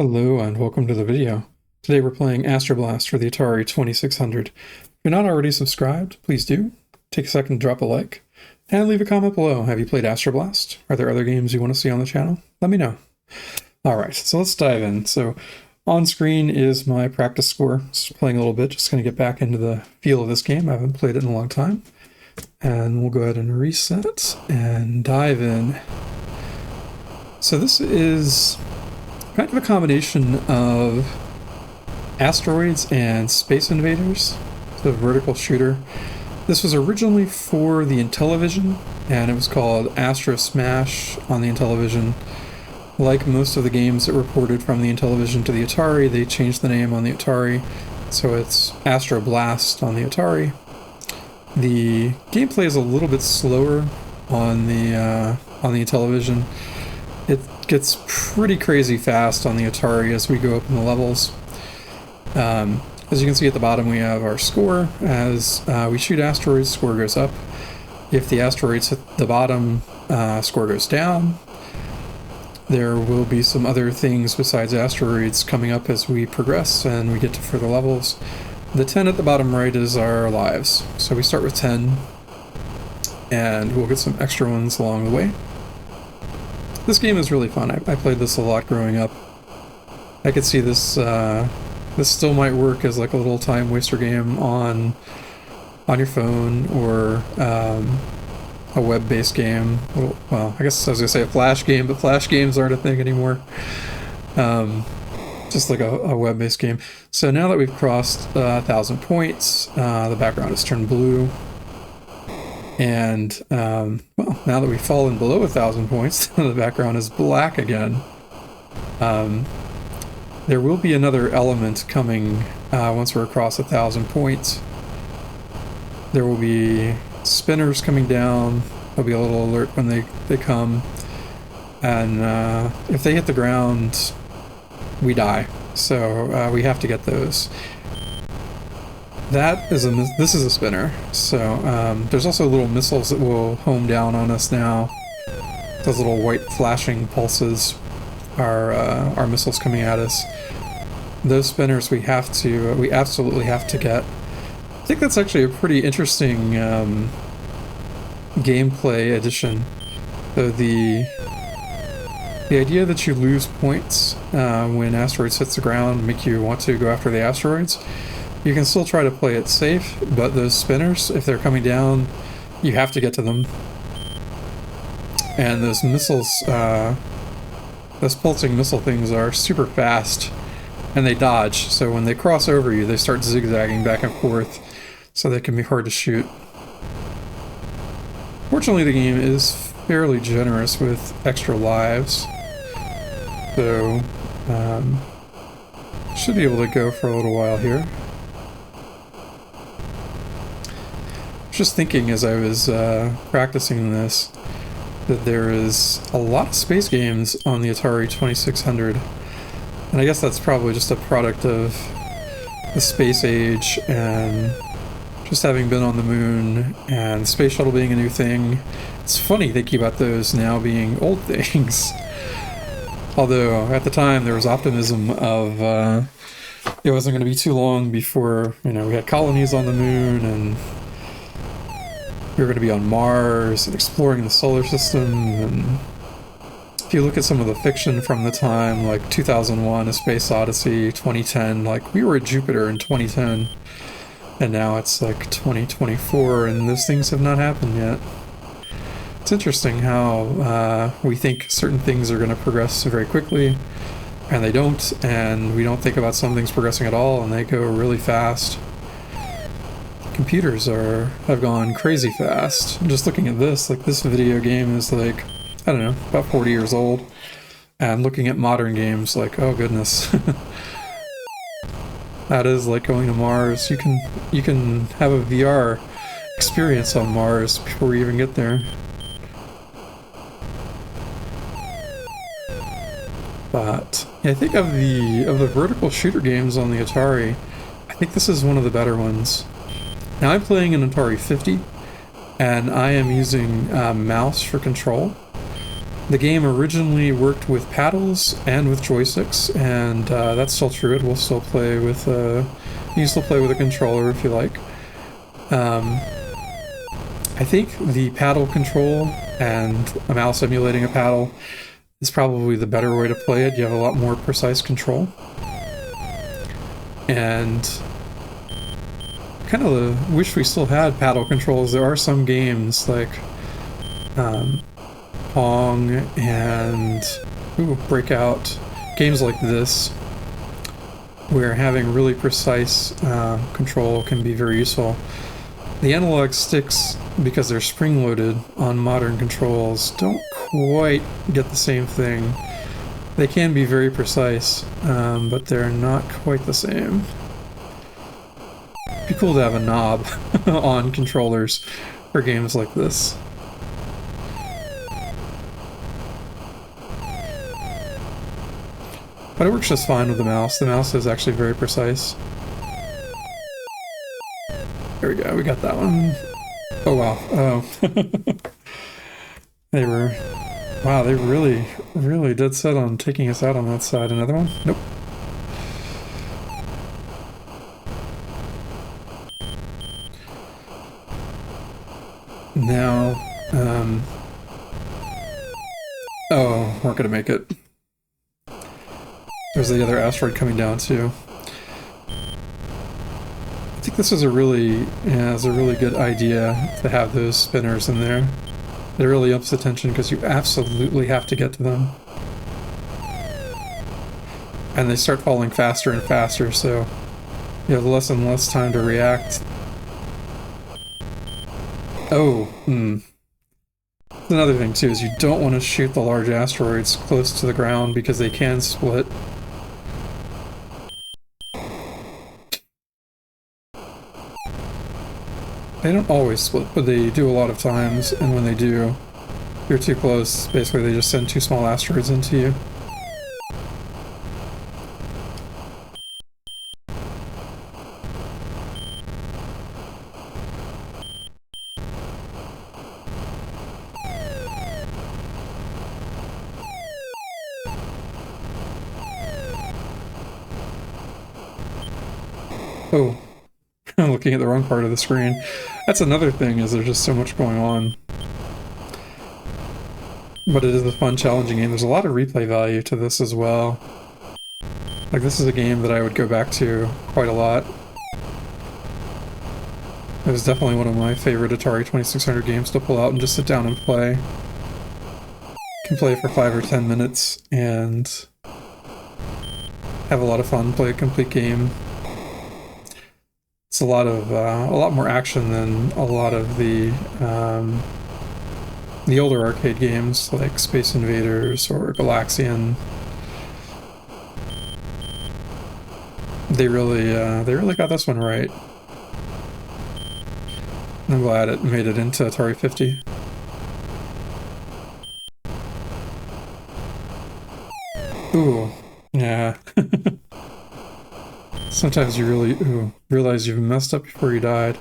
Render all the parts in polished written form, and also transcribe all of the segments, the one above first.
Hello and welcome to the video. Today we're playing Astroblast for the Atari 2600. If you're not already subscribed, please do. Take a second to drop a like. And leave a comment below. Have you played Astroblast? Are there other games you want to see on the channel? Let me know. Alright, so let's dive in. So on screen is my practice score. Just playing a little bit, just going to get back into the feel of this game. I haven't played it in a long time. And we'll go ahead and reset and dive in. So this is kind of a combination of asteroids and Space Invaders, the vertical shooter. This was originally for the Intellivision, and it was called Astro Smash on the Intellivision. Like most of the games that were ported from the Intellivision to the Atari, they changed the name on the Atari, so it's Astroblast on the Atari. The gameplay is a little bit slower on the Intellivision. It gets pretty crazy fast on the Atari as we go up in the levels. As you can see at the bottom, we have our score. As we shoot asteroids, score goes up. If the asteroids hit the bottom, score goes down. There will be some other things besides asteroids coming up as we progress and we get to further levels. The 10 at the bottom right is our lives. So we start with 10, and we'll get some extra ones along the way. This game is really fun. I played this a lot growing up. I could see this this still might work as like a little time waster game on your phone, or a web-based game. Well, I guess I was gonna say a flash game, but flash games aren't a thing anymore. Just like a web-based game. So now that we've crossed 1,000 points, the background has turned blue. And, well, now that we've fallen below 1,000 points, the background is black again. There will be another element coming once we're across 1,000 points. There will be spinners coming down. There'll be a little alert when they come. And if they hit the ground, we die. So we have to get those. This is a spinner, so there's also little missiles that will home down on us now. Those little white flashing pulses are missiles coming at us. Those spinners we absolutely have to get. I think that's actually a pretty interesting gameplay addition. So the idea that you lose points when asteroids hits the ground make you want to go after the asteroids. You can still try to play it safe, but those spinners, if they're coming down, you have to get to them. And those missiles, those pulsing missile things are super fast, and they dodge, so when they cross over you, they start zigzagging back and forth, so they can be hard to shoot. Fortunately, the game is fairly generous with extra lives, so should be able to go for a little while here. Just thinking as I was practicing this that there is a lot of space games on the Atari 2600, and I guess that's probably just a product of the space age and just having been on the moon and space shuttle being a new thing. It's funny thinking about those now being old things. Although at the time there was optimism of it wasn't going to be too long before, we had colonies on the moon, and we were going to be on Mars and exploring the solar system. And if you look at some of the fiction from the time, like 2001: A Space Odyssey, 2010, like we were at Jupiter in 2010, and now it's like 2024, and those things have not happened yet. It's interesting how we think certain things are going to progress very quickly, and they don't, and we don't think about some things progressing at all, and they go really fast. Computers have gone crazy fast. Just looking at this, like this video game is like, I don't know, about 40 years old, and looking at modern games, like, oh goodness. That is like going to Mars. You can have a VR experience on Mars before we even get there. But yeah, I think of the vertical shooter games on the Atari, I think this is one of the better ones. Now I'm playing an Atari 50, and I am using mouse for control. The game originally worked with paddles and with joysticks, and that's still true. It will still play with you can still play with a controller if you like. I think the paddle control and a mouse emulating a paddle is probably the better way to play it. You have a lot more precise control. And kind of wish we still had paddle controls. There are some games like Pong and Breakout, games like this, where having really precise control can be very useful. The analog sticks, because they're spring-loaded on modern controls, don't quite get the same thing. They can be very precise, but they're not quite the same. It'd be cool to have a knob on controllers for games like this. But it works just fine with the mouse. The mouse is actually very precise. There we go, we got that one. Oh wow, oh. Wow, they really dead set on taking us out on that side. Another one? Nope. Now, oh, we're gonna make it. There's the other asteroid coming down too. I think this is a really good idea to have those spinners in there. It really ups the tension because you absolutely have to get to them. And they start falling faster and faster, so you have less and less time to react. Oh, Another thing too is you don't want to shoot the large asteroids close to the ground because they can split. They don't always split, but they do a lot of times, and when they do, if you're too close, basically they just send two small asteroids into you. Oh. I'm looking at the wrong part of the screen. That's another thing, is there's just so much going on. But it is a fun, challenging game. There's a lot of replay value to this as well. Like, this is a game that I would go back to quite a lot. It was definitely one of my favorite Atari 2600 games to pull out and just sit down and play. You can play for 5 or 10 minutes and have a lot of fun, play a complete game. It's a lot more action than a lot of the older arcade games like Space Invaders or Galaxian. They really got this one right. I'm glad it made it into Atari 50. Ooh, yeah. Sometimes you really realize you've messed up before you died.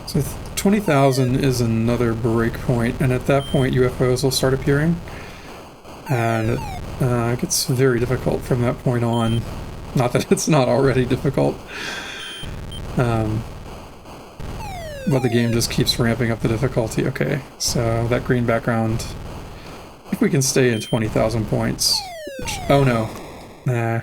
So 20,000 is another break point, and at that point UFOs will start appearing. And it gets very difficult from that point on. Not that it's not already difficult. But the game just keeps ramping up the difficulty. Okay, so that green background... If we can stay in 20,000 points. Oh no. Nah.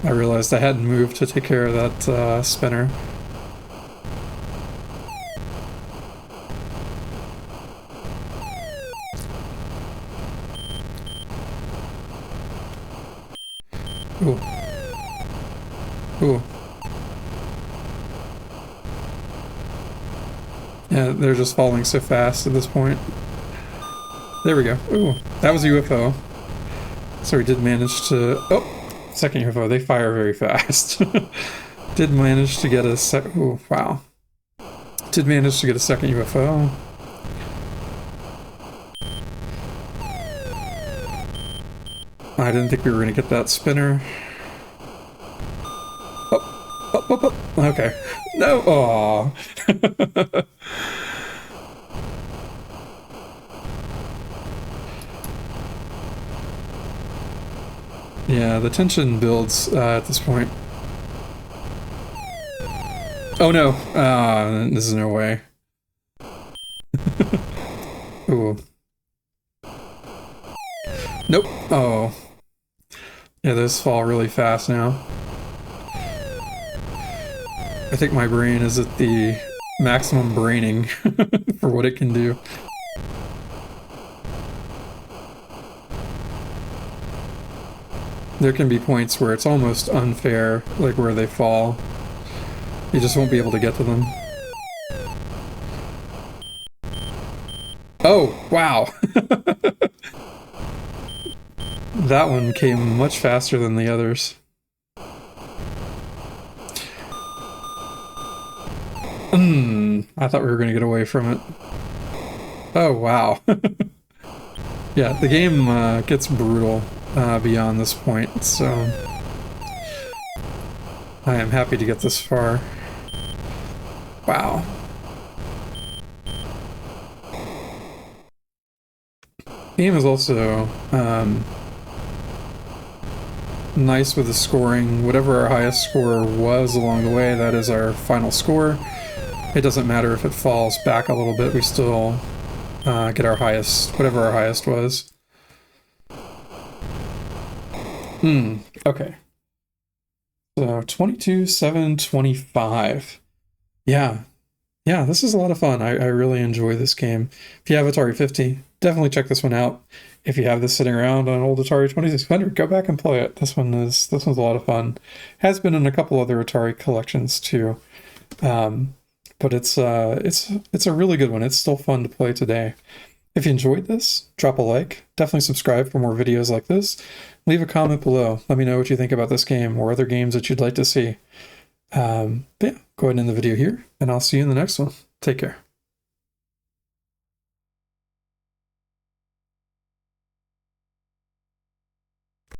I realized I hadn't moved to take care of that spinner. Ooh. Ooh. Yeah, they're just falling so fast at this point. There we go. Ooh, that was a UFO. So we did manage to... Oh! Second UFO. They fire very fast. Did manage to get a Ooh, wow. Did manage to get a second UFO. I didn't think we were going to get that spinner. Oh, Oh, okay. No. Aw. Yeah, the tension builds at this point. Oh no. This is no way. Ooh. Nope. Oh. Yeah, those fall really fast now. I think my brain is at the maximum braining for what it can do. There can be points where it's almost unfair, like where they fall. You just won't be able to get to them. Oh, wow! That one came much faster than the others. I thought we were going to get away from it. Oh, wow. Yeah, the game gets brutal beyond this point, so I am happy to get this far. Wow. The game is also nice with the scoring. Whatever our highest score was along the way, that is our final score. It doesn't matter if it falls back a little bit, we still get our highest, whatever our highest was. Okay. So 22,725. Yeah. Yeah, this is a lot of fun. I really enjoy this game. If you have Atari 50, definitely check this one out. If you have this sitting around on an old Atari 2600, go back and play it. This one's a lot of fun. Has been in a couple other Atari collections too. But it's a really good one. It's still fun to play today. If you enjoyed this, drop a like. Definitely subscribe for more videos like this. Leave a comment below. Let me know what you think about this game or other games that you'd like to see. But yeah, go ahead and end the video here, and I'll see you in the next one. Take care.